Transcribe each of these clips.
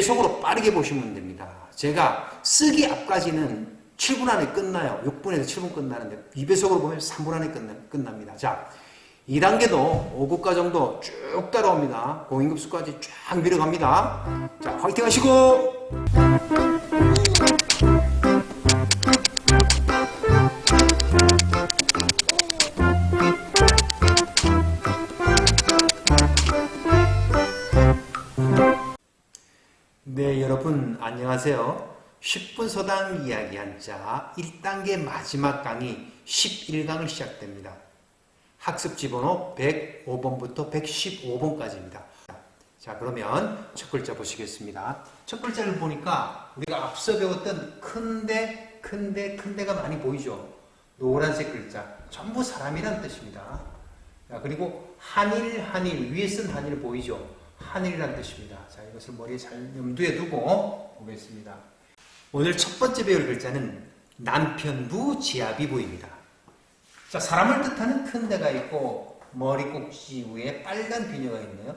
2배속으로 빠르게 보시면 됩니다. 제가 쓰기 앞까지는 7분 안에 끝나요. 6분에서 7분 끝나는데 2배속으로 보면 3분 안에 끝납니다. 자, 2단계도 5국가 정도 쭉 따라옵니다. 고인급수까지 쫙 밀어갑니다. 자, 화이팅 하시고! 네, 여러분 안녕하세요. 10분 서당 이야기 한자 1단계 마지막 강의 11강을 시작됩니다. 학습 지번호 105번부터 115번까지입니다. 자, 그러면 첫 글자 보시겠습니다. 첫 글자를 보니까 우리가 앞서 배웠던 큰데가 많이 보이죠? 노란색 글자 전부 사람이라는 뜻입니다. 자, 그리고 한일 위에 쓴 한일 보이죠? 하늘이라는 뜻입니다. 자, 이것을 머리에 잘 염두에 두고 보겠습니다. 오늘 첫 번째 배울 글자는 남편부 지아비부입니다. 자, 사람을 뜻하는 큰 데가 있고 머리 꼭지 위에 빨간 비녀가 있네요.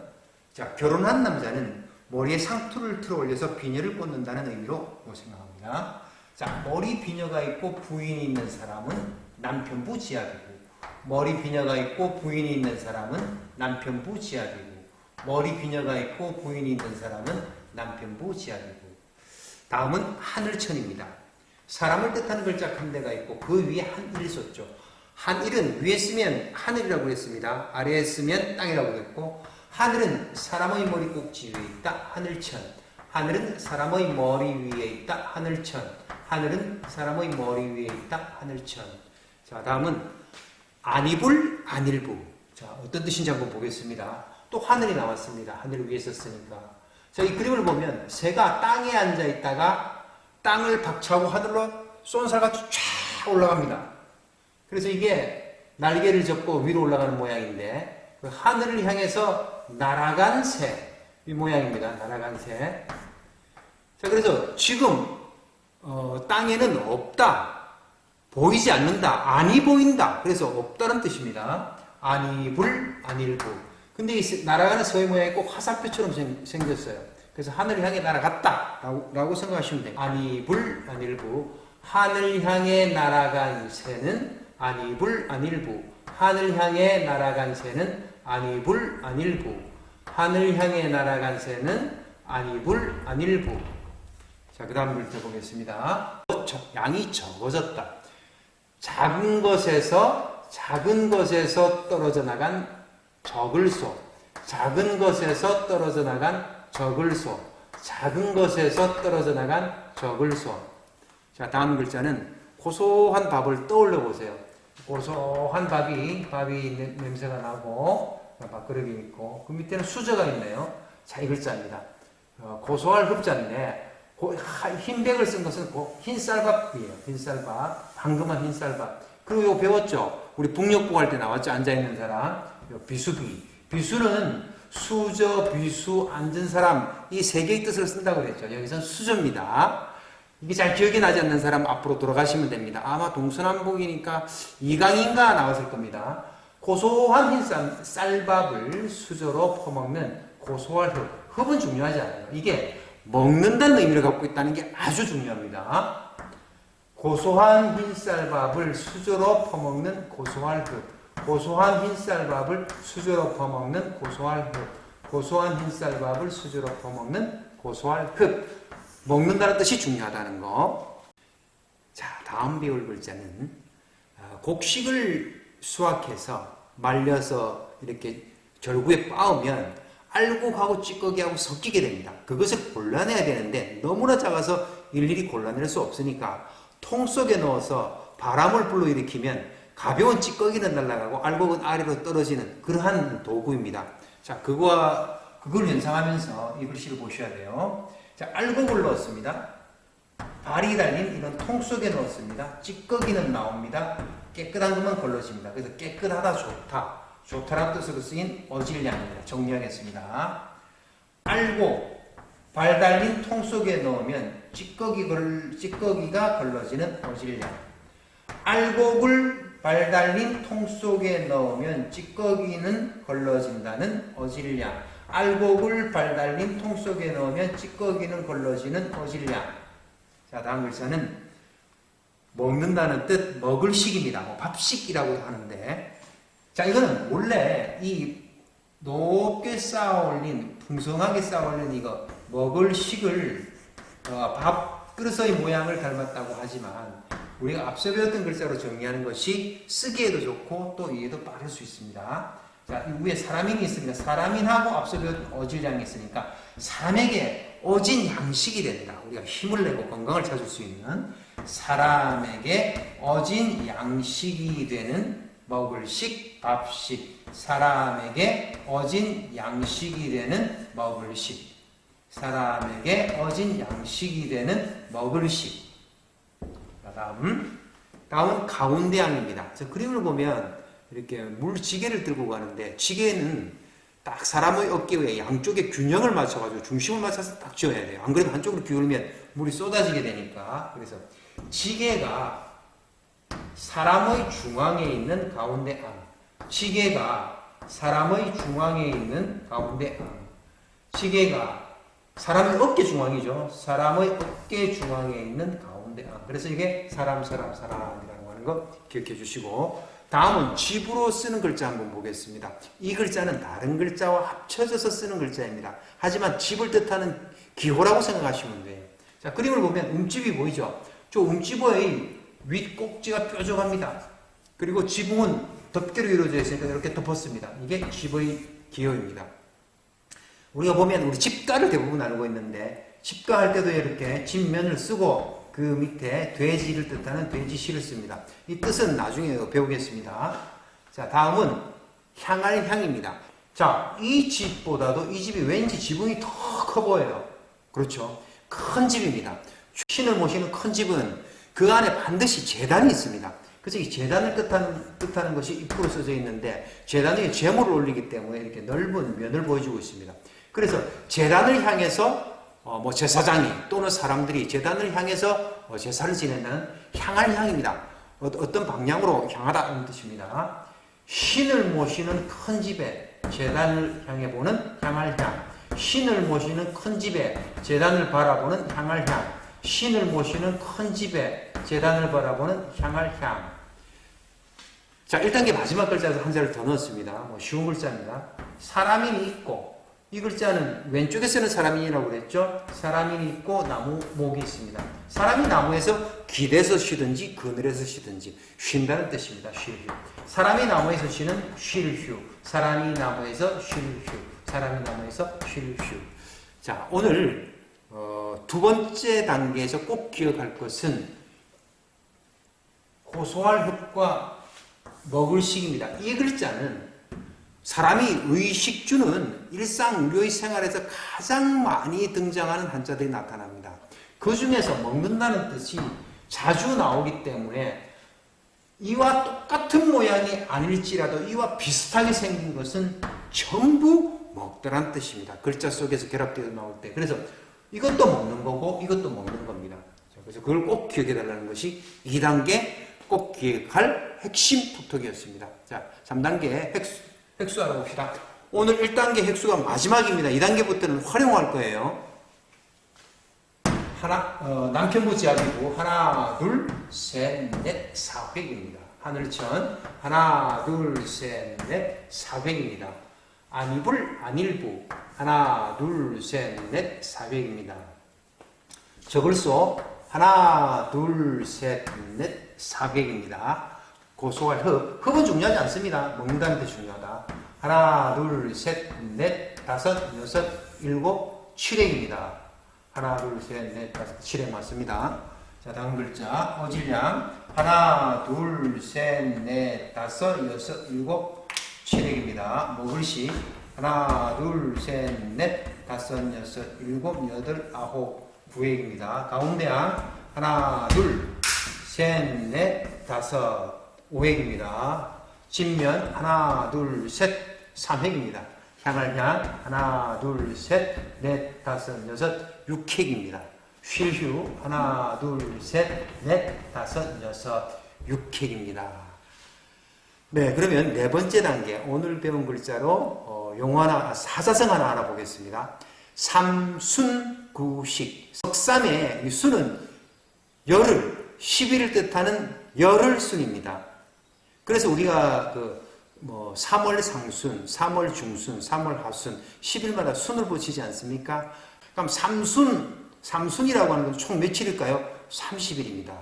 자, 결혼한 남자는 머리에 상투를 틀어 올려서 비녀를 꽂는다는 의미로 생각합니다. 자, 머리 비녀가 있고 부인이 있는 사람은 남편부 지아비부. 머리 비녀가 있고 부인이 있는 사람은 남편부 지아비부. 머리 비녀가 있고 부인이 있는 사람은 남편부 지아비부. 다음은 하늘천입니다. 사람을 뜻하는 글자 한 대가 있고 그 위에 한일이 썼죠. 한일은 위에 쓰면 하늘이라고 했습니다. 아래에 쓰면 땅이라고 했고, 하늘은 사람의 머리 꼭지 위에 있다. 하늘천. 하늘은 사람의 머리 위에 있다. 하늘천. 하늘은 사람의 머리 위에 있다. 하늘천. 자, 다음은 안이불 안일부. 자, 어떤 뜻인지 한번 보겠습니다. 또 하늘이 나왔습니다. 하늘 위에 썼으니까. 자, 이 그림을 보면 새가 땅에 앉아 있다가 땅을 박차고 하늘로 쏜살같이 쫙 올라갑니다. 그래서 이게 날개를 접고 위로 올라가는 모양인데, 그 하늘을 향해서 날아간 새, 이 모양입니다. 날아간 새. 자, 그래서 지금 땅에는 없다, 보이지 않는다, 아니 보인다. 그래서 없다는 뜻입니다. 아니불 안일부. 근데 이 날아가는 새의 모양이 꼭 화살표처럼 생겼어요. 그래서 하늘을 향해 날아갔다 라고 생각하시면 돼요. 아니불 안일부. 하늘 향해 날아간 새는 아니불 안일부. 하늘 향해 날아간 새는 아니불 안일부. 하늘 향해 날아간 새는 아니불 안일부. 자, 그 다음 글자 보겠습니다. 양이 적어졌다. 작은 것에서 떨어져 나간 적을소. 작은 것에서 떨어져 나간 적을소. 작은 것에서 떨어져 나간 적을소. 자, 다음 글자는 고소한 밥을 떠올려 보세요. 고소한 밥이 냄새가 나고 밥그릇이 있고 그 밑에는 수저가 있네요. 자, 이 글자입니다. 고소할 흡자인데 흰백을 쓴 것은 흰쌀밥이에요. 흰쌀밥. 방금한 흰쌀밥. 그리고 이거 배웠죠? 우리 북녘복 할 때 나왔죠? 앉아있는 사람. 비수비. 비수는 수저, 비수, 앉은 사람, 이 세 개의 뜻을 쓴다고 했죠. 여기서는 수저입니다. 이게 잘 기억이 나지 않는 사람 앞으로 돌아가시면 됩니다. 아마 동서남북이니까 2강인가 나왔을 겁니다. 고소한 흰 쌀밥을 수저로 퍼먹는 고소할 흡. 흡은 중요하지 않아요. 이게 먹는다는 의미를 갖고 있다는 게 아주 중요합니다. 고소한 흰쌀밥을 수저로 퍼먹는 고소할 흡. 고소한 흰쌀밥을 수저로 퍼먹는 고소할 흡. 고소한 흰쌀밥을 수저로 퍼먹는 고소할 흡. 먹는다는 뜻이 중요하다는 거. 자, 다음 배울 글자는 곡식을 수확해서 말려서 이렇게 절구에 빻으면 알곡하고 찌꺼기하고 섞이게 됩니다. 그것을 골라내야 되는데 너무나 작아서 일일이 골라낼 수 없으니까 통 속에 넣어서 바람을 불러일으키면 가벼운 찌꺼기는 날아가고 알곡은 아래로 떨어지는 그러한 도구입니다. 자, 그걸 연상하면서 이 글씨를 보셔야 돼요. 자, 알곡을 넣었습니다. 발이 달린 이런 통 속에 넣었습니다. 찌꺼기는 나옵니다. 깨끗한 것만 걸러집니다. 그래서 깨끗하다, 좋다. 좋다라는 뜻으로 쓰인 어질량입니다. 정리하겠습니다. 알곡, 발 달린 통 속에 넣으면 찌꺼기가 걸러지는 어질량. 알곡을 발 달린 통 속에 넣으면 찌꺼기는 걸러진다는 어질량. 알곡을 발달린 통 속에 넣으면 찌꺼기는 걸러지는 어질량. 자, 다음 글자는 먹는다는 뜻, 먹을식입니다. 뭐 밥식이라고 하는데, 자, 이거는 원래 이 높게 쌓아올린, 풍성하게 쌓아올린 이거 먹을식을 밥 그릇의 모양을 닮았다고 하지만 우리가 앞서 배웠던 글자로 정리하는 것이 쓰기에도 좋고 또 이해도 빠를 수 있습니다. 자, 이 위에 사람인이 있습니다. 사람인하고 앞서 배웠던 어질량이 있으니까 사람에게 어진 양식이 된다. 우리가 힘을 내고 건강을 찾을 수 있는 사람에게 어진 양식이 되는 먹을식, 밥식. 사람에게 어진 양식이 되는 먹을식. 사람에게 어진 양식이 되는 먹을식. 다음은 가운데양입니다. 저 그림을 보면 이렇게 물지게를 들고 가는데 지게는 딱 사람의 어깨 위에 양쪽에 균형을 맞춰가지고 중심을 맞춰서 딱 쥐어야 돼요. 안 그러면 한쪽으로 기울면 물이 쏟아지게 되니까. 그래서 지게가 사람의 중앙에 있는 가운데 양. 지게가 사람의 중앙에 있는 가운데 양. 지게가 사람의 어깨 중앙이죠. 사람의 어깨 중앙에 있는 가운데 양. 그래서 이게 사람이라고 하는 거 기억해 주시고, 다음은 집으로 쓰는 글자 한번 보겠습니다. 이 글자는 다른 글자와 합쳐져서 쓰는 글자입니다. 하지만 집을 뜻하는 기호라고 생각하시면 돼요. 자, 그림을 보면 움집이 보이죠? 저 움집의 윗 꼭지가 뾰족합니다. 그리고 지붕은 덮개로 이루어져 있으니까 이렇게 덮었습니다. 이게 집의 기호입니다. 우리가 보면 우리 집가를 대부분 알고 있는데 집가 할 때도 이렇게 집면을 쓰고 그 밑에 돼지를 뜻하는 돼지시를 씁니다. 이 뜻은 나중에 배우겠습니다. 자, 다음은 향할 향입니다. 자, 이 집보다도 이 집이 왠지 지붕이 더 커 보여요. 그렇죠? 큰 집입니다. 신을 모시는 큰 집은 그 안에 반드시 제단이 있습니다. 그래서 이 제단을 뜻하는 것이 입구로 써져 있는데 제단 위에 제물을 올리기 때문에 이렇게 넓은 면을 보여주고 있습니다. 그래서 제단을 향해서 제사장이 또는 사람들이 제단을 향해서 제사를 지낸다는 향할 향입니다. 어떤 방향으로 향하다는 뜻입니다. 신을 모시는 큰 집에 제단을 향해 보는 향할 향. 신을 모시는 큰 집에 제단을 바라보는 향할 향. 신을 모시는 큰 집에 제단을 바라보는 향할 향. 자, 1단계 마지막 글자에서 한 자를 더 넣었습니다. 쉬운 글자입니다. 사람인이 있고, 이 글자는 왼쪽에 쓰는 사람인이라고 그랬죠? 사람인이 있고 나무 목이 있습니다. 사람이 나무에서 기대서 쉬든지 그늘에서 쉬든지 쉰다는 뜻입니다. 쉴 휴. 사람이 나무에서 쉬는 쉴 휴. 사람이 나무에서 쉴 휴. 사람이 나무에서 쉴 휴. 자, 오늘 두 번째 단계에서 꼭 기억할 것은 고소할 흙과 먹을식입니다. 이 글자는 사람이 의식주는 일상 우리의 생활에서 가장 많이 등장하는 한자들이 나타납니다. 그 중에서 먹는다는 뜻이 자주 나오기 때문에 이와 똑같은 모양이 아닐지라도 이와 비슷하게 생긴 것은 전부 먹더란 뜻입니다. 글자 속에서 결합되어 나올 때. 그래서 이것도 먹는 거고 이것도 먹는 겁니다. 그래서 그걸 꼭 기억해 달라는 것이 2단계 꼭 기억할 핵심 톡톡이었습니다. 자, 3단계 획수 알아봅시다. 오늘 1단계 획수가 마지막입니다. 2단계부터는 활용할 거예요. 남편부 지압이고 하나, 둘, 셋, 넷, 4획입니다. 하늘천 하나, 둘, 셋, 넷, 4획입니다. 안이불, 안일부 하나, 둘, 셋, 넷, 4획입니다. 저글소 하나, 둘, 셋, 넷, 4획입니다. 고소할 흡은 중요하지 않습니다. 먹는다는 데 중요하다. 하나, 둘, 셋, 넷, 다섯, 여섯, 일곱, 7획입니다. 하나, 둘, 셋, 넷, 다섯, 7획 맞습니다. 자, 다음 글자 어질량 하나, 둘, 셋, 넷, 다섯, 여섯, 일곱, 7획입니다. 먹을시 하나, 둘, 셋, 넷, 다섯, 여섯, 일곱, 여덟, 아홉, 9획입니다. 가운데양 하나, 둘, 셋, 넷, 다섯, 5획입니다. 진면 하나, 둘, 셋, 3획입니다. 향할 향 하나, 둘, 셋, 넷, 다섯, 여섯, 6획입니다. 쉴휴 하나, 둘, 셋, 넷, 다섯, 여섯, 6획입니다. 네, 그러면 네 번째 단계 오늘 배운 글자로 용어 하나, 사자성 하나 알아보겠습니다. 삼순구식. 석삼의 이 순은 열흘, 10일을 뜻하는 열흘순입니다. 그래서 우리가 3월 상순, 3월 중순, 3월 하순, 10일마다 순을 붙이지 않습니까? 그럼 삼순이라고 하는 건 총 며칠일까요? 30일입니다.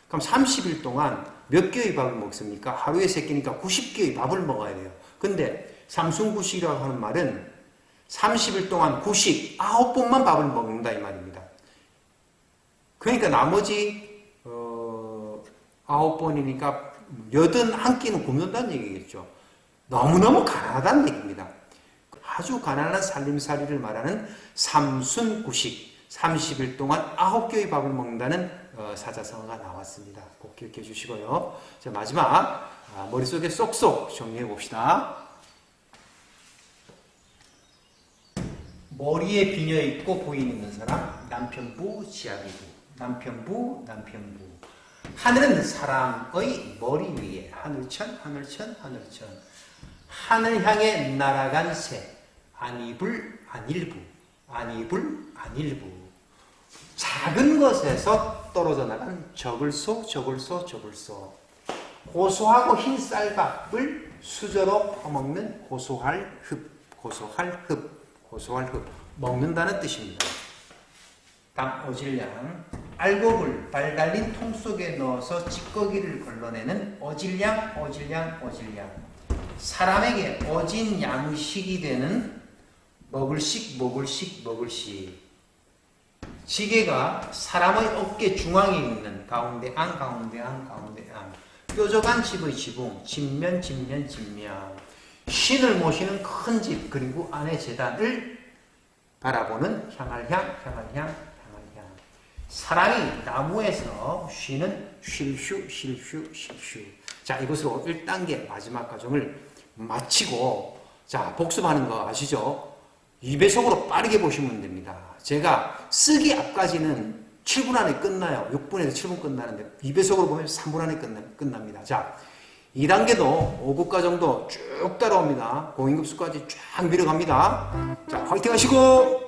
그럼 30일 동안 몇 개의 밥을 먹습니까? 하루에 3끼니까 90개의 밥을 먹어야 돼요. 근데 삼순구식이라고 하는 말은 30일 동안 구식 9번만 밥을 먹는다 이 말입니다. 그러니까 나머지 9번이니까 81끼는 굶는다는 얘기겠죠. 너무너무 가난하다는 얘기입니다. 아주 가난한 살림살이를 말하는 삼순구식, 30일 동안 9개의 밥을 먹는다는 사자성어가 나왔습니다. 꼭 기억해 주시고요. 자, 마지막 머릿속에 쏙쏙 정리해 봅시다. 머리에 비녀 있고 부인 있는 사람, 남편부, 지아비부. 남편부. 하늘은 사람의 머리 위에 하늘천. 하늘 향해 날아간 새, 안이불, 안일부. 작은 것에서 떨어져 나간 저글소. 고소하고 흰 쌀밥을 수저로 퍼먹는 고소할 흡. 먹는다는 뜻입니다. 다음 어질량. 알곡을 발 달린 통 속에 넣어서 찌꺼기를 걸러내는 어질량. 사람에게 어진 양식이 되는 먹을식. 지게가 사람의 어깨 중앙에 있는 가운데 안. 뾰족한 집의 지붕, 집면. 신을 모시는 큰 집, 그리고 안의 제단을 바라보는 향할 향. 사람이 나무에서 쉬는 쉴슈. 자, 이것으로 1단계 마지막 과정을 마치고, 자, 복습하는 거 아시죠? 2배속으로 빠르게 보시면 됩니다. 제가 쓰기 앞까지는 7분 안에 끝나요. 6분에서 7분 끝나는데 2배속으로 보면 3분 안에 끝납니다. 자, 2단계도 5국가 정도 쭉 따라옵니다. 공인급수까지 쫙 밀어갑니다. 자, 화이팅 하시고!